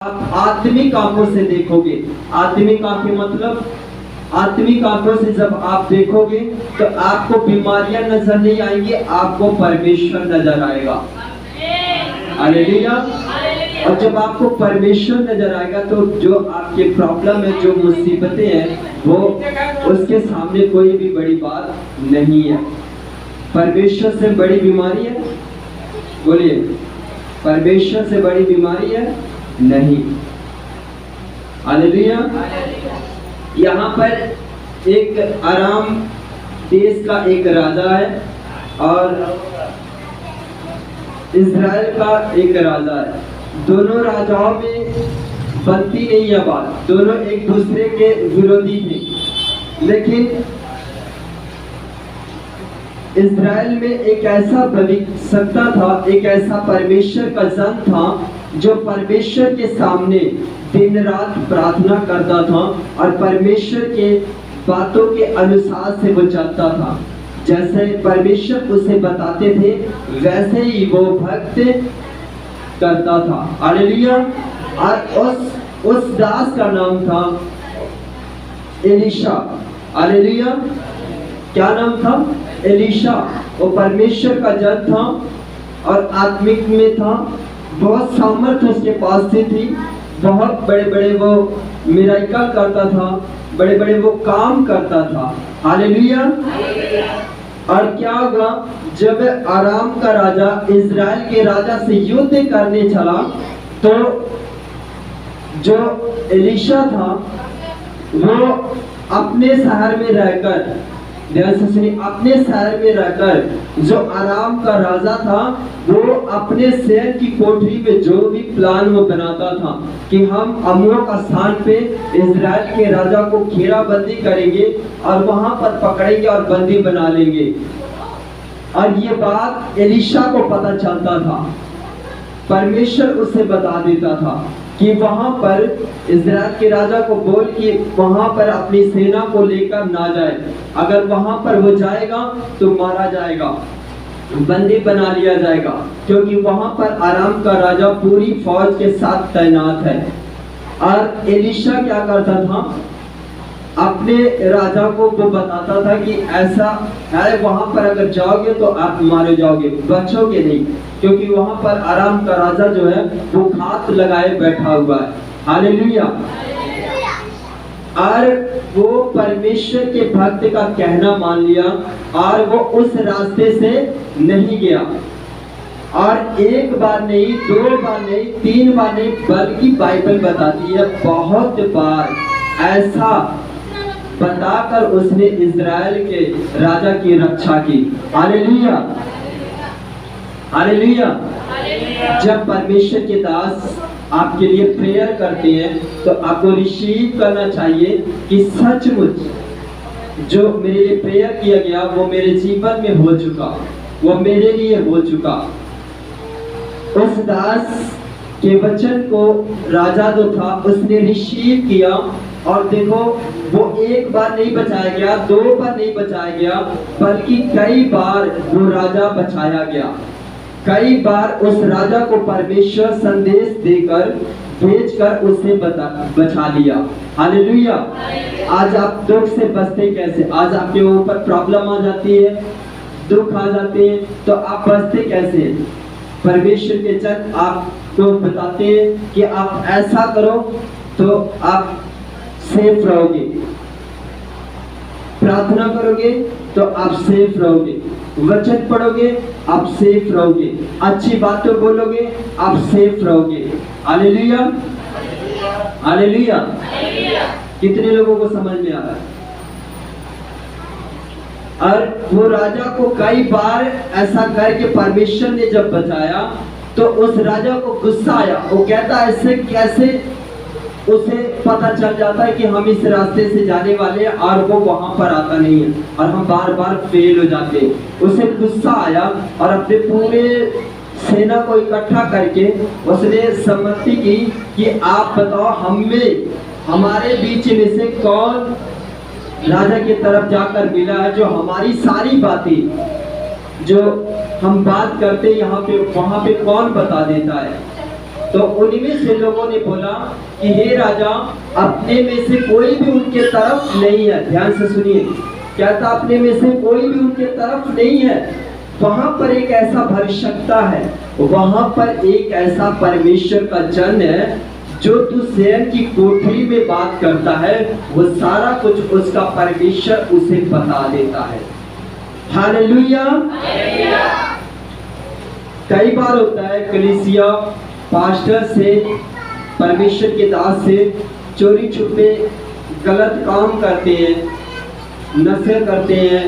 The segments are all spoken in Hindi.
आप आत्मिक आंखों से देखोगे। आत्मिक आंखें मतलब आत्मिक आंखों से जब आप देखोगे तो आपको बीमारियां नजर नहीं आएंगी, आपको परमेश्वर नजर आएगा। हालेलुया। और जब आपको परमेश्वर नजर आएगा तो जो आपके प्रॉब्लम है, जो मुसीबतें हैं, वो उसके सामने कोई भी बड़ी बात नहीं है। परमेश्वर से बड़ी बीमारी है, बोलिए, परमेश्वर से बड़ी बीमारी है नहीं। हालेलुया। यहाँ पर एक आराम देश का एक राजा है और इज़राइल का एक राजा है। दोनों राजाओं में बनती नहीं है बात, दोनों एक दूसरे के विरोधी थे। लेकिन इज़राइल में एक ऐसा भविष्यवक्ता था, एक ऐसा परमेश्वर का जन था जो परमेश्वर के सामने दिन रात प्रार्थना करता था और परमेश्वर के बातों के अनुसार से वो चलता था। जैसे परमेश्वर उसे बताते थे वैसे ही वो भक्त करता था। हालेलुया। और उस दास का नाम था एलीशा। हालेलुया। क्या नाम था? एलीशा। वो परमेश्वर का जन था और आत्मिक में था, बहुत सामर्थ उसके पास से थी, बहुत बड़े बड़े वो मिराकल करता था, बड़े बड़े वो काम करता था। हालेलुया। और क्या होगा जब आराम का राजा इज़राइल के राजा से युद्ध करने चला तो जो एलीशा था वो अपने शहर में रहकर, अपने शहर में रहकर जो आराम का राजा था वो अपने शहर की कोठरी में जो भी प्लान वो बनाता था कि हम अमों का स्थान पे इज़राइल के राजा को घेराबंदी करेंगे और वहां पर पकड़ेंगे और बंदी बना लेंगे। और ये बात एलीशा को पता चलता था, परमेश्वर उसे बता देता था कि वहां पर इज़राइल के राजा को बोल कि वहां पर अपनी सेना को लेकर ना जाए, अगर वहां पर वो जाएगा तो मारा जाएगा, बंदी बना लिया जाएगा, क्योंकि वहां पर आराम का राजा पूरी फौज के साथ तैनात है। और एलीशा क्या करता था, अपने राजा को वो बताता था कि ऐसा है, वहां पर अगर जाओगे तो आप मारे जाओगे, बचोगे नहीं, क्योंकि वहां पर आराम का राजा जो है वो घात लगाए बैठा हुआ है। हालेलुया। और वो परमेश्वर के भक्त का कहना मान लिया और वो उस रास्ते से नहीं गया। और एक बार नहीं, दो बार नहीं, तीन बार नहीं, बल्कि बाइबल बताती है बहुत बार ऐसा बताकर उसने इज़राइल के राजा की रक्षा की। हालेलुया। हालेलुया। जब परमेश्वर के दास आपके लिए प्रेयर करते हैं तो आपको रिसीव करना चाहिए कि सचमुच जो मेरे लिए प्रेयर किया गया वो मेरे जीवन में हो चुका, वो मेरे लिए हो चुका। उस दास के वचन को राजा जो था उसने रिसीव किया और देखो वो एक बार नहीं बचाया गया, दो बार नहीं बचाया गया, बल्कि कई बार वो राजा बचाया गया। कई बार उस राजा को परमेश्वर संदेश देकर भेजकर उसे बचा लिया। हालेलुया। आज आप दुख से बचते कैसे? आज आपके ऊपर प्रॉब्लम आ जाती है, दुख आ जाते हैं, तो आप बचते कैसे? परमेश्वर के जन आपको बताते हैं कि आप ऐसा करो तो आप सेफ रहोगे, प्रार्थना करोगे तो आप सेफ रहोगे, वचन पढ़ोगे आप सेफ रहोगे, अच्छी बातें बोलोगे आप सेफ रहोगे। हालेलुया। हालेलुया। कितने लोगों को समझ में आ रहा है? और वो राजा को कई बार ऐसा करके परमेश्वर ने जब बचाया तो उस राजा को गुस्सा आया। वो कहता ऐसे कैसे, उसे पता चल जाता है कि हम इस रास्ते से जाने वाले हैं और वो वहां पर आता नहीं है और हम बार बार फेल हो जाते हैं। उसे गुस्सा आया और अपने पूरे सेना को इकट्ठा करके उसने सम्मति की कि आप बताओ हमारे बीच में से कौन राजा की तरफ जाकर मिला है जो हमारी सारी बातें जो हम बात करते यहाँ पे वहां पे कौन बता देता है। तो उनमें से लोगों ने बोला कि हे राजा, अपने में से कोई भी उनके तरफ नहीं है। ध्यान से सुनिए, कहता अपने में से कोई भी उनके तरफ नहीं है। वहां पर एक ऐसा भविष्यवक्ता है, वहां पर एक ऐसा परमेश्वर का जन है जो तू स्वयं की कोठरी में बात करता है, वो सारा कुछ उसका परमेश्वर उसे बता देता है। हालेलुया। कई बार होता है कलीसिया पास्टर से, परमेश्वर के दास से चोरी छुपे गलत काम करते हैं, नशे करते हैं,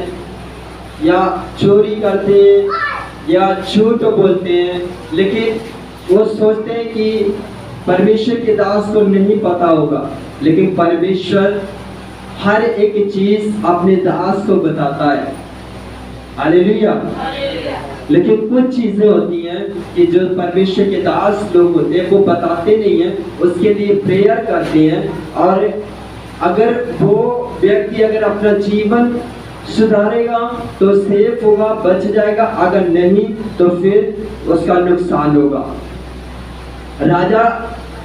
या चोरी करते हैं, या झूठ बोलते हैं, लेकिन वो सोचते हैं कि परमेश्वर के दास को नहीं पता होगा। लेकिन परमेश्वर हर एक चीज अपने दास को बताता है। हालेलुया। लेकिन कुछ चीजें होती हैं कि जो परमेश्वर के दास लोग होते हैं वो बताते नहीं हैं, उसके लिए प्रेयर करते हैं, और अगर वो व्यक्ति अगर अपना जीवन सुधारेगा तो सेफ होगा, बच जाएगा, अगर नहीं तो फिर उसका नुकसान होगा। राजा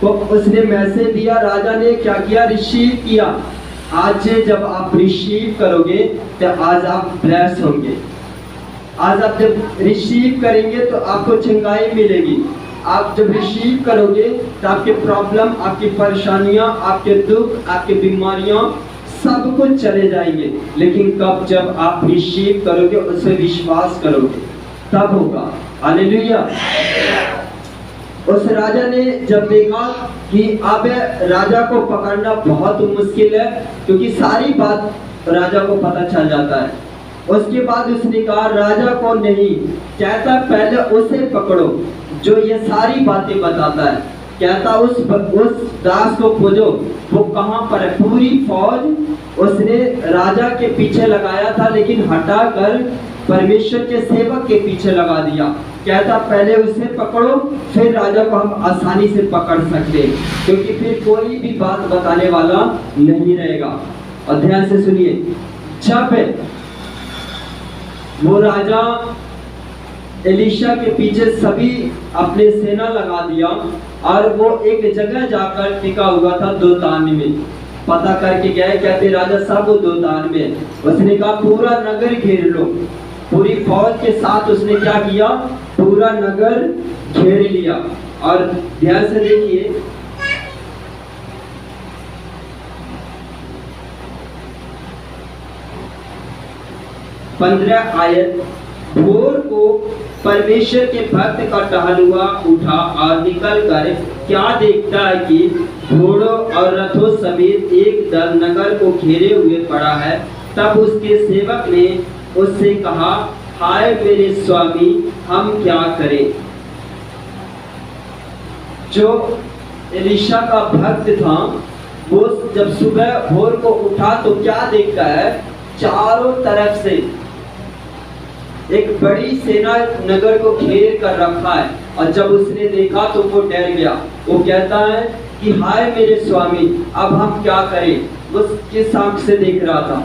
को उसने मैसेज दिया, राजा ने क्या किया, रिसीव किया। आज जब आप रिसीव करोगे तो आज आप ब्लेस होंगे। आज आप जब रिसीव करेंगे तो आपको चंगाई मिलेगी। आप जब रिसीव करोगे तो आपके प्रॉब्लम, आपकी परेशानियां, आपके दुख, आपकी बीमारियां सब कुछ चले जाएंगे। लेकिन कब, जब आप रिसीव करोगे, उसे विश्वास करोगे, तब होगा। हालेलुया। उस राजा ने जब देखा कि अब राजा को पकड़ना बहुत मुश्किल है, क्योंकि सारी बात राजा को पता चल जाता है, उसके बाद उसने कहा राजा को नहीं, कहता पहले उसे पकड़ो जो ये सारी बातें बताता है। कहता उस दास को खोजो, वो कहाँ पर है। पूरी फौज उसने राजा के पीछे लगाया था, लेकिन हटाकर परमेश्वर के सेवक के पीछे लगा दिया। कहता पहले उसे पकड़ो, फिर राजा को हम आसानी से पकड़ सकते, क्योंकि फिर कोई भी बात बताने वाला नहीं रहेगा। और ध्यान से सुनिए, जब वो राजा एलीशा के पीछे सभी अपने सेना लगा दिया, और वो एक जगह जाकर टिका हुआ था दोतान में। पता करके गए, कहते राजा साहब वो दोतान में। उसने कहा पूरा नगर घेर लो। पूरी फौज के साथ उसने क्या किया, पूरा नगर घेर लिया। और ध्यान से देखिए, पंद्रह आयत, भोर को परमेश्वर के भक्त का टहलुआ उठा और निकल कर क्या देखता है कि घोड़ों और रथों समेत एक दल नगर को घेरे हुए पड़ा है। तब उसके सेवक ने उससे कहा, हाय मेरे स्वामी, हम क्या करें। जो एलीशा का भक्त था, वो जब सुबह भोर को उठा तो क्या देखता है, चारों तरफ से एक बड़ी सेना नगर को घेर कर रखा है। और जब उसने देखा तो वो डर गया। वो कहता है कि हाय मेरे स्वामी, अब हम क्या करें। वो किस आंख से देख रहा था,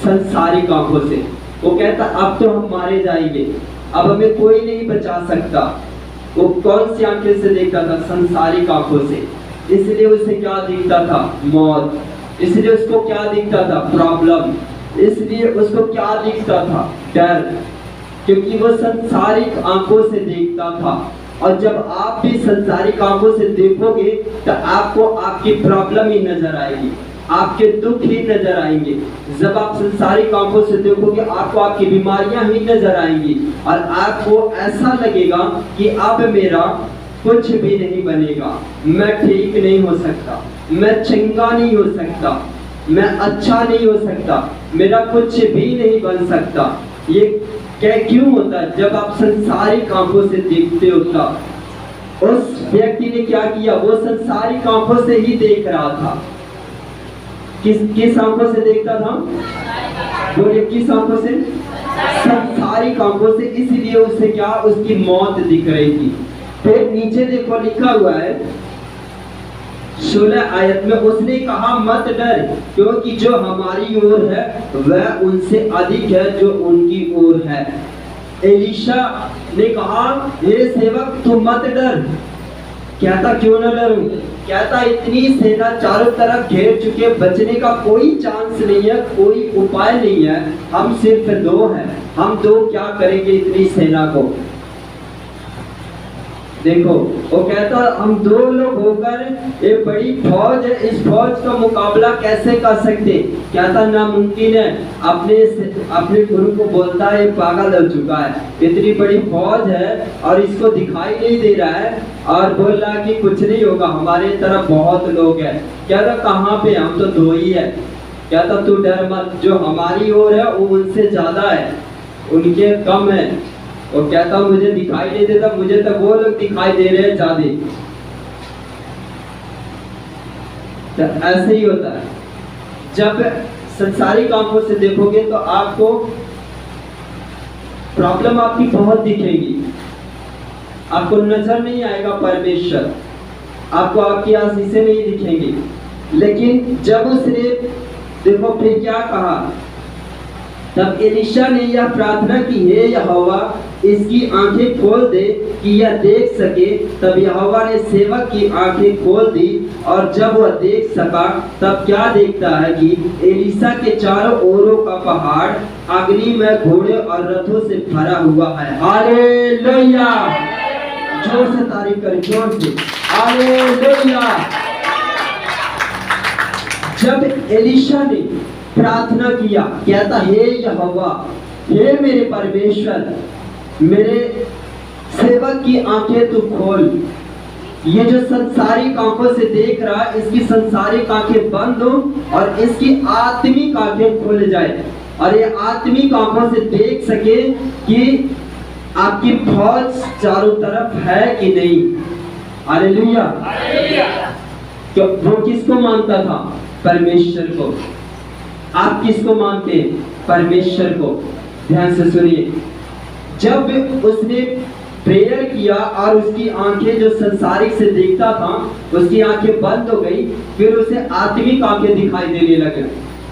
संसारिक आंखों से। वो कहता अब तो हम मारे जाएंगे, अब हमें कोई नहीं बचा सकता। वो कौन सी आंखें से देखता था, संसारिक आंखों से। इसलिए उसे क्या दिखता था, मौत। इसलिए उसको क्या दिखता था, प्रॉब्लम। इसलिए उसको क्या दिखता था, डर, क्योंकि वो संसारिक आंखों से देखता था। और जब आप भी संसारिक आंखों से देखोगे तो आपको आपकी प्रॉब्लम ही नजर आएगी, आपके दुख ही नजर आएंगे। जब आप संसारिक आंखों से देखोगे, आपको आपकी बीमारियां ही नजर आएंगी, और आपको ऐसा लगेगा कि अब मेरा कुछ भी नहीं बनेगा, मैं ठीक नहीं हो सकता, मैं चंगा नहीं हो सकता, मैं अच्छा नहीं हो सकता, मेरा कुछ भी नहीं बन सकता। ये क्या क्यों होता है, जब आप संसारिक आंखों से देखते हो। तब उस व्यक्ति ने क्या किया, वो संसारिक आंखों से ही देख रहा था। किस आंखों से देखता था, बोलिए किस आंखों से, संसारिक आंखों से। इसलिए उसे क्या, उसकी मौत दिख रही थी। फिर नीचे देखो लिखा हुआ है 16 आयत में, उसने कहा मत डर, क्योंकि जो हमारी ओर है वह उनसे अधिक है जो उनकी ओर है। एलीशा ने कहा हे सेवक तू मत डर, कहता क्यों न डरूं, कहता इतनी सेना चारों तरफ घेर चुके, बचने का कोई चांस नहीं है, कोई उपाय नहीं है, हम सिर्फ दो हैं, हम दो क्या करेंगे इतनी सेना को। देखो वो कहता हम दो लोग होकर एक बड़ी फौज है, इस फौज का मुकाबला कैसे कर सकते, कहता नामुमकिन है। अपने गुरु को बोलता है पागल हो चुका है, इतनी बड़ी फौज है और इसको दिखाई नहीं दे रहा है और बोल रहा है कि कुछ नहीं होगा, हमारे तरफ बहुत लोग हैं। कहता कहाँ पे, हम तो दो ही है। कहता तू डर मत, जो हमारी ओर है वो उनसे ज्यादा है, उनके कम है। वो कहता मुझे दिखाई नहीं देता, मुझे तो वो लोग दिखाई दे रहे हैं ज्यादा। तो ऐसे ही होता है, जब संसारिक आंखों से देखोगे तो आपको प्रॉब्लम आपकी बहुत दिखेगी, आपको नजर नहीं आएगा परमेश्वर, आपको आपकी आशीषें नहीं दिखेंगी। लेकिन जब उसने देखो फिर क्या कहा, तब एलीशा ने यह प्रार्थना की, हे यहोवा इसकी आंखें खोल दे कि यह देख सके। तब यहोवा ने सेवक की आंखें खोल दी और जब वह देख सका तब क्या देखता है कि एलीशा के चारों ओरों का पहाड़ अग्नि में घोड़े और रथों से भरा हुआ है। हालेलुया, जोर से तारीफ करें, जोर से हालेलुया। जब एलीशा ने प्रार्थना किया, कहता हे यहोवा, हे मेरे परमेश्वर, मेरे सेवक की आंखें तू खोल, ये जो संसारिक आंखों से देख रहा है इसकी संसारिक आंखें बंद हो और इसकी आत्मिक आंखें खुल जाए और ये आत्मिक आंखों से देख सके कि आपकी फौज चारों तरफ है कि नहीं। हालेलुया। तो वो किसको मानता था? परमेश्वर को। आप किसको मानते हैं? परमेश्वर को। ध्यान से सुनिए, जब उसने प्रेयर किया और उसकी आंखें जो संसारिक से देखता था उसकी आंखें बंद हो गई, फिर उसे आत्मिक आंखें दिखाई देने लगे।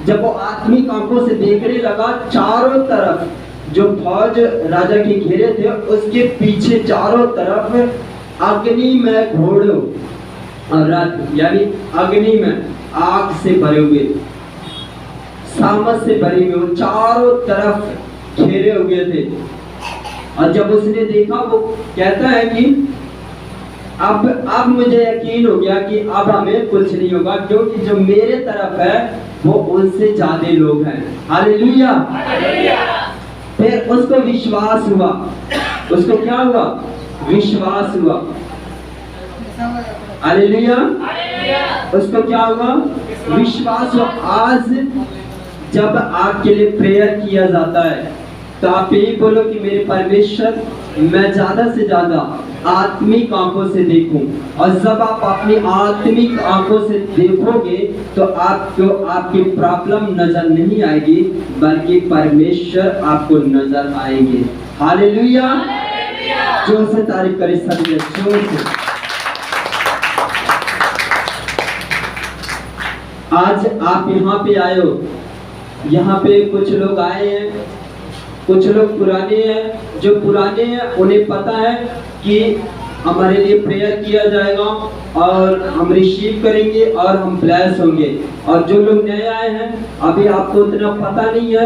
जब वो आत्मिक आंखों से देखने लगा, चारों तरफ जो फौज राजा के घेरे थे उसके पीछे चारों तरफ अग्नि में घोड़ों और रथ, यानी अग्नि में आग से भरे हुए, सामस से भरे हुए, चारों तरफ घेरे हुए थे। और जब उसने देखा, वो कहता है कि अब मुझे यकीन हो गया कि अब हमें कुछ नहीं होगा, क्योंकि जो मेरे तरफ है वो उनसे ज्यादा लोग हैं। हालेलुया। फिर उसको विश्वास हुआ। उसको क्या हुआ? विश्वास हुआ। हालेलुया। उसको क्या हुआ? विश्वास हुआ। आज जब आपके लिए प्रेयर किया जाता है तो आप यही बोलो कि मेरे परमेश्वर, मैं ज्यादा से ज्यादा आत्मिक आंखों से देखूं। और जब आप अपनी आत्मिक आंखों से देखोगे तो आपको आपकी प्रॉब्लम नजर नहीं आएगी, बल्कि परमेश्वर आपको नजर आएंगे। हालेलुया। जोर से तारीफ करें सभी, जोर से। आज आप यहाँ पे आए हो, यहाँ पे कुछ लोग आए हैं, कुछ लोग पुराने हैं। जो पुराने हैं उन्हें पता है कि हमारे लिए प्रेयर किया जाएगा और हम रिसीव करेंगे और हम ब्लेस होंगे। और जो लोग नए आए हैं, अभी आपको उतना पता नहीं है।